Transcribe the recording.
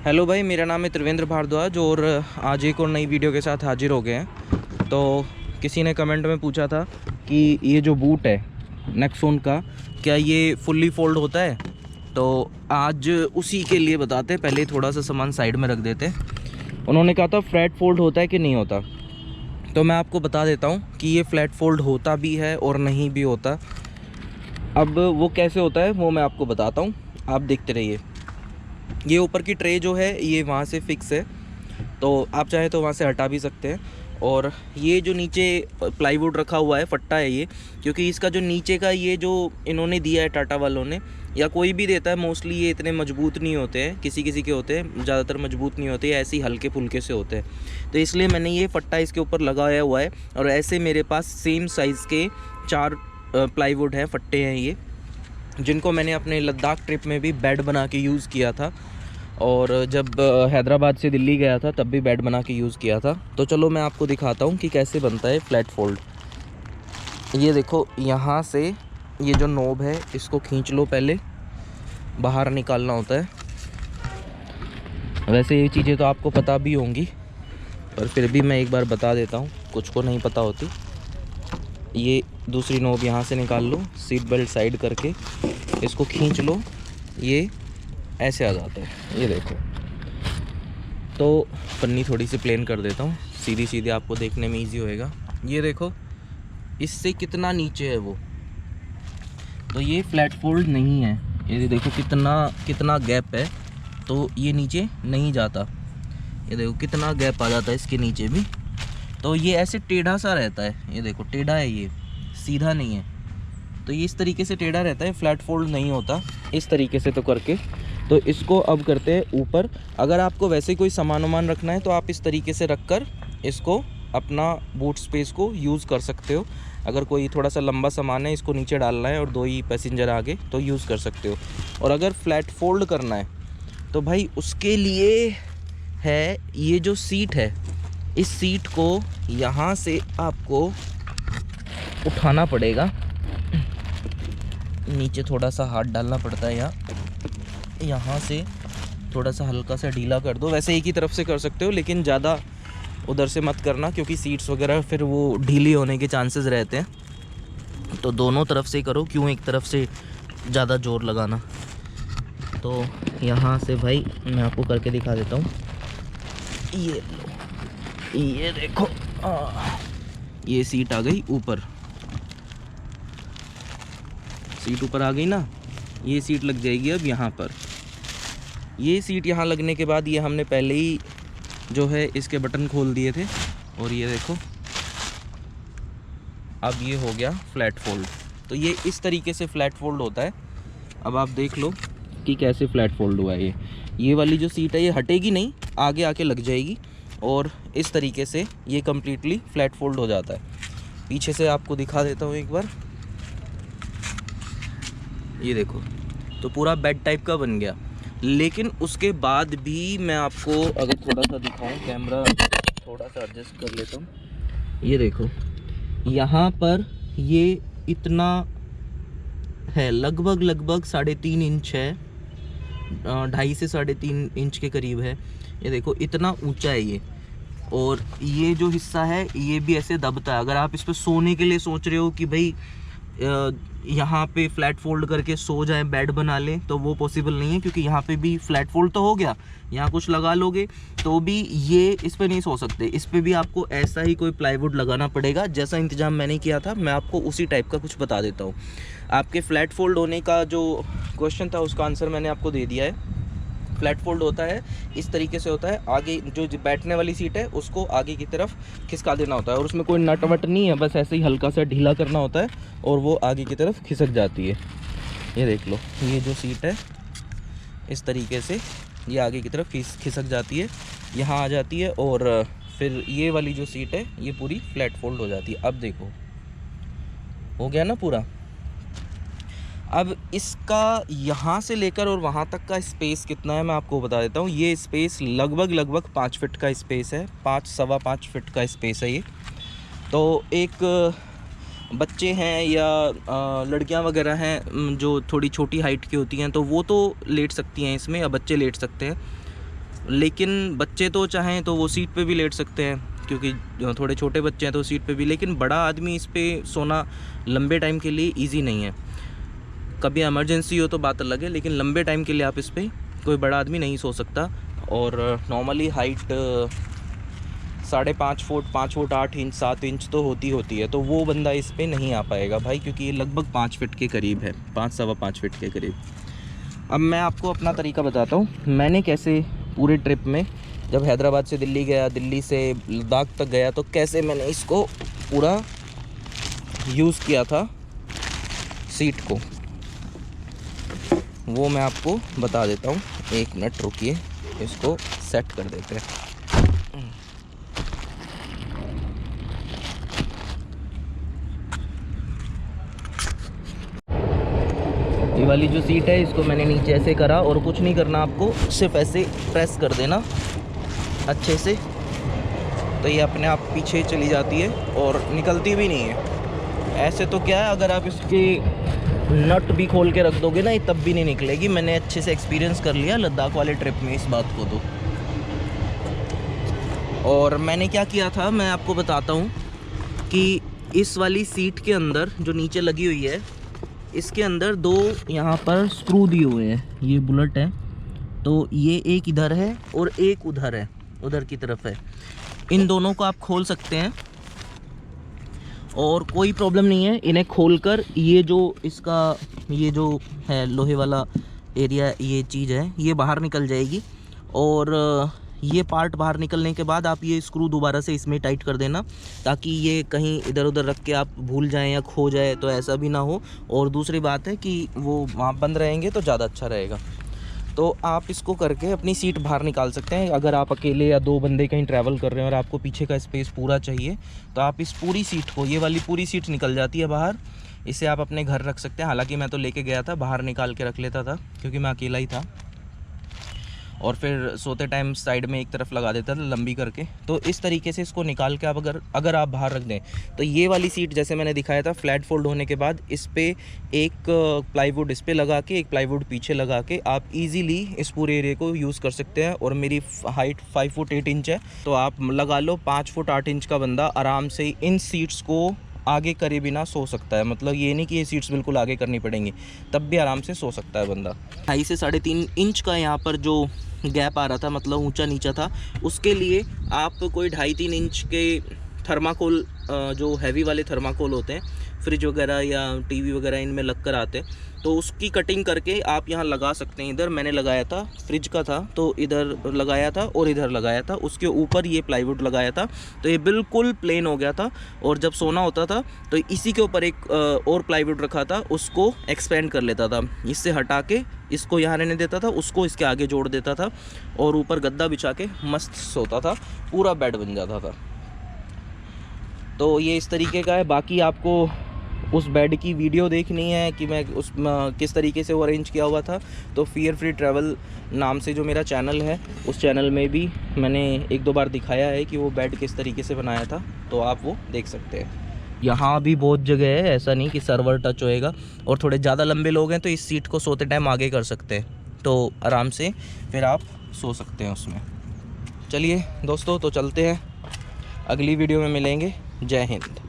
Hello भाई, मेरा नाम है त्रिवेंद्र भारद्वाज और आज एक और नई वीडियो के साथ हाजिर हो गए हैं। तो किसी ने कमेंट में पूछा था कि ये जो बूट है नेक्सॉन का, क्या ये फुल्ली फोल्ड होता है। तो आज उसी के लिए बताते हैं। पहले थोड़ा सा सामान साइड में रख देते हैं। उन्होंने कहा था फ्लैट फोल्ड होता है कि नहीं होता, तो मैं आपको बता देता हूँ कि ये फ्लैट फोल्ड होता भी है और नहीं भी होता। अब वो कैसे होता है वो मैं आपको बताता हूँ, आप देखते रहिए। ये ऊपर की ट्रे जो है ये वहाँ से फिक्स है, तो आप चाहे तो वहाँ से हटा भी सकते हैं। और ये जो नीचे प्लाईवुड रखा हुआ है, फट्टा है ये, क्योंकि इसका जो नीचे का ये जो इन्होंने दिया है टाटा वालों ने, या कोई भी देता है, मोस्टली ये इतने मजबूत नहीं होते हैं। किसी किसी के होते हैं, ज़्यादातर मजबूत नहीं होते, ऐसे ही हल्के फुल्के से होते हैं। तो इसलिए मैंने ये फट्टा इसके ऊपर लगाया हुआ है। और ऐसे मेरे पास सेम साइज़ के 4 प्लाईवुड हैं, फट्टे हैं ये, जिनको मैंने अपने लद्दाख ट्रिप में भी बेड बना के यूज़ किया था। और जब हैदराबाद से दिल्ली गया था तब भी बेड बना के यूज़ किया था। तो चलो मैं आपको दिखाता हूँ कि कैसे बनता है फ्लैट फोल्ड। ये देखो, यहाँ से ये जो नोब है इसको खींच लो, पहले बाहर निकालना होता है। वैसे ये चीज़ें तो आपको पता भी होंगी, पर फिर भी मैं एक बार बता देता हूँ, कुछ को नहीं पता होती। ये दूसरी नोब यहाँ से निकाल लो, सीट बेल्ट साइड करके इसको खींच लो, ये ऐसे आ जाता है। ये देखो, तो पन्नी थोड़ी सी प्लेन कर देता हूँ, सीधी सीधी आपको देखने में इजी होएगा। ये देखो, इससे कितना नीचे है वो, तो ये फ्लैट फोल्ड नहीं है। ये देखो कितना कितना गैप है, तो ये नीचे नहीं जाता। ये देखो कितना गैप आ जाता है इसके नीचे भी, तो ये ऐसे टेढ़ा सा रहता है। ये देखो टेढ़ा है, ये सीधा नहीं है। तो ये इस तरीके से टेढ़ा रहता है, फ्लैट फोल्ड नहीं होता इस तरीके से। तो करके तो इसको अब करते हैं ऊपर। अगर आपको वैसे कोई सामान वामान रखना है तो आप इस तरीके से रख कर इसको अपना बूट स्पेस को यूज़ कर सकते हो। अगर कोई थोड़ा सा लंबा सामान है, इसको नीचे डालना है और 2 ही पैसेंजर आगे, तो यूज़ कर सकते हो। और अगर फ्लैट फोल्ड करना है तो भाई उसके लिए है ये जो सीट है, इस सीट को यहाँ से आपको उठाना पड़ेगा, नीचे थोड़ा सा हाथ डालना पड़ता है। यहाँ से थोड़ा सा हल्का सा ढीला कर दो। वैसे एक ही तरफ से कर सकते हो, लेकिन ज़्यादा उधर से मत करना, क्योंकि सीट्स वगैरह फिर वो ढीली होने के चांसेस रहते हैं। तो दोनों तरफ से करो, क्यों एक तरफ से ज़्यादा जोर लगाना। तो यहाँ से भाई मैं आपको करके दिखा देता हूँ। ये लो, ये देखो, ये सीट आ गई ऊपर, सीट ऊपर आ गई ना। ये सीट लग जाएगी अब यहाँ पर। ये सीट यहाँ लगने के बाद ये हमने पहले ही जो है इसके बटन खोल दिए थे, और ये देखो अब ये हो गया फ्लैट फोल्ड। तो ये इस तरीके से फ्लैट फोल्ड होता है। अब आप देख लो कि कैसे फ्लैट फोल्ड हुआ है। ये वाली जो सीट है ये हटेगी नहीं, आगे आके लग जाएगी, और इस तरीके से ये कम्प्लीटली फ्लैट फोल्ड हो जाता है। पीछे से आपको दिखा देता हूँ एक बार। ये देखो, तो पूरा बेड टाइप का बन गया। लेकिन उसके बाद भी मैं आपको अगर थोड़ा सा दिखाऊं, कैमरा थोड़ा सा एडजस्ट कर लेता हूँ। ये देखो, यहाँ पर ये इतना है, लगभग 3.5 इंच है, 2.5 से 3.5 इंच के करीब है। ये देखो इतना ऊंचा है ये। और ये जो हिस्सा है ये भी ऐसे दबता है। अगर आप इस पर सोने के लिए सोच रहे हो कि भाई यहाँ पे फ्लैट फोल्ड करके सो जाए, बेड बना लें, तो वो पॉसिबल नहीं है, क्योंकि यहाँ पे भी फ्लैट फोल्ड तो हो गया, यहाँ कुछ लगा लोगे तो भी ये इस पे नहीं सो सकते। इस पे भी आपको ऐसा ही कोई प्लाईवुड लगाना पड़ेगा। जैसा इंतजाम मैंने किया था, मैं आपको उसी टाइप का कुछ बता देता हूँ। आपके फ्लैट फोल्ड होने का जो क्वेश्चन था उसका आंसर मैंने आपको दे दिया है। फ्लैट फोल्ड होता है इस तरीके से होता है। आगे जो बैठने वाली सीट है उसको आगे की तरफ खिसका देना होता है, और उसमें कोई नट वट नहीं है, बस ऐसे ही हल्का सा ढीला करना होता है और वो आगे की तरफ खिसक जाती है। ये देख लो, ये जो सीट है इस तरीके से ये आगे की तरफ खिसक जाती है, यहाँ आ जाती है, और फिर ये वाली जो सीट है ये पूरी फ्लैट फोल्ड हो जाती है। अब देखो हो गया ना पूरा। अब इसका यहाँ से लेकर और वहाँ तक का स्पेस कितना है मैं आपको बता देता हूँ। ये स्पेस लगभग 5 फीट का स्पेस है, 5-5.25 फीट का स्पेस है ये। तो एक बच्चे हैं या लड़कियां वगैरह हैं जो थोड़ी छोटी हाइट की होती हैं, तो वो तो लेट सकती हैं इसमें, या बच्चे लेट सकते हैं। लेकिन बच्चे तो चाहें तो वो सीट पे भी लेट सकते हैं, क्योंकि थोड़े छोटे बच्चे हैं तो सीट पे भी, लेकिन बड़ा आदमी इस पे सोना लंबे टाइम के लिए इजी नहीं है। कभी इमरजेंसी हो तो बात अलग है, लेकिन लंबे टाइम के लिए आप इस पे कोई बड़ा आदमी नहीं सो सकता। और normally height 5.5 foot 5 foot 8 inch 7 inch तो होती है, तो वो बंदा इस पे नहीं आ पाएगा भाई, क्योंकि ये लगभग 5 फीट के करीब है, 5-5.25 फीट के करीब। अब मैं आपको अपना तरीका बताता हूँ, मैंने कैसे पूरे ट्रिप में, जब हैदराबाद से दिल्ली गया, दिल्ली से लद्दाख तक गया, तो कैसे मैंने इसको पूरा यूज़ किया था सीट को, वो मैं आपको बता देता हूँ। 1 मिनट रुकिए, इसको सेट कर देते हैं। ये वाली जो सीट है इसको मैंने नीचे ऐसे करा, और कुछ नहीं करना आपको, सिर्फ ऐसे प्रेस कर देना अच्छे से, तो ये अपने आप पीछे चली जाती है और निकलती भी नहीं है। ऐसे तो क्या है, अगर आप इसके नट भी खोल के रख दोगे ना, ये तब भी नहीं निकलेगी। मैंने अच्छे से एक्सपीरियंस कर लिया लद्दाख वाले ट्रिप में इस बात को। तो और मैंने क्या किया था, मैं आपको बताता हूँ कि इस वाली सीट के अंदर जो नीचे लगी हुई है, इसके अंदर 2 यहाँ पर स्क्रू दिए हुए हैं, ये बुलेट है, तो ये एक इधर है और एक उधर है, उधर की तरफ है। इन दोनों को आप खोल सकते हैं और कोई प्रॉब्लम नहीं है। इन्हें खोलकर ये जो इसका ये जो है लोहे वाला एरिया, ये चीज़ है, ये बाहर निकल जाएगी। और ये पार्ट बाहर निकलने के बाद आप ये स्क्रू दोबारा से इसमें टाइट कर देना, ताकि ये कहीं इधर उधर रख के आप भूल जाएं या खो जाए, तो ऐसा भी ना हो। और दूसरी बात है कि वो वहाँ बंद रहेंगे तो ज़्यादा अच्छा रहेगा। तो आप इसको करके अपनी सीट बाहर निकाल सकते हैं। अगर आप अकेले या 2 बंदे कहीं ट्रैवल कर रहे हैं और आपको पीछे का स्पेस पूरा चाहिए, तो आप इस पूरी सीट को, ये वाली पूरी सीट निकल जाती है बाहर, इसे आप अपने घर रख सकते हैं। हालांकि मैं तो लेके गया था, बाहर निकाल के रख लेता था क्योंकि मैं अकेला ही था, और फिर सोते टाइम साइड में एक तरफ लगा देता था लंबी करके। तो इस तरीके से इसको निकाल के आप अगर आप बाहर रख दें, तो ये वाली सीट जैसे मैंने दिखाया था, फ्लैट फोल्ड होने के बाद इस पर एक प्लाईवुड इस पर लगा के, एक प्लाईवुड पीछे लगा के आप इजीली इस पूरे एरिया को यूज़ कर सकते हैं। और मेरी हाइट 5 फुट 8 इंच है, तो आप लगा लो 5 फुट 8 इंच का बंदा आराम से इन सीट्स को आगे करे बिना सो सकता है। मतलब ये नहीं कि ये सीट्स बिल्कुल आगे करनी पड़ेंगी, तब भी आराम से सो सकता है बंदा। 2.5 से 3.5 इंच का यहाँ पर जो गैप आ रहा था, मतलब ऊंचा नीचा था, उसके लिए आप कोई 2.5-3 इंच के थर्माकोल, जो हैवी वाले थर्माकोल होते हैं फ्रिज वगैरह या टीवी वगैरह इनमें लग कर आते हैं, तो उसकी कटिंग करके आप यहाँ लगा सकते हैं। इधर मैंने लगाया था, फ्रिज का था तो इधर लगाया था और इधर लगाया था, उसके ऊपर ये प्लाईवुड लगाया था, तो ये बिल्कुल प्लेन हो गया था। और जब सोना होता था तो इसी के ऊपर एक और प्लाईवुड रखा था, उसको एक्सपेंड कर लेता था, इससे हटा के इसको यहाँ रहने देता था, उसको इसके आगे जोड़ देता था और ऊपर गद्दा बिछा के मस्त सोता था, पूरा बेड बन जाता था। तो ये इस तरीके का है। बाकी आपको उस बेड की वीडियो देखनी है कि मैं उस किस तरीके से वो अरेंज किया हुआ था, तो फियर फ्री ट्रैवल नाम से जो मेरा चैनल है, उस चैनल में भी मैंने 1-2 बार दिखाया है कि वो बेड किस तरीके से बनाया था, तो आप वो देख सकते हैं। यहाँ भी बहुत जगह है, ऐसा नहीं कि सर्वर टच होएगा। और थोड़े ज़्यादा लंबे लोग हैं तो इस सीट को सोते टाइम आगे कर सकते हैं, तो आराम से फिर आप सो सकते हैं उसमें। चलिए दोस्तों, तो चलते हैं, अगली वीडियो में मिलेंगे। जय हिंद।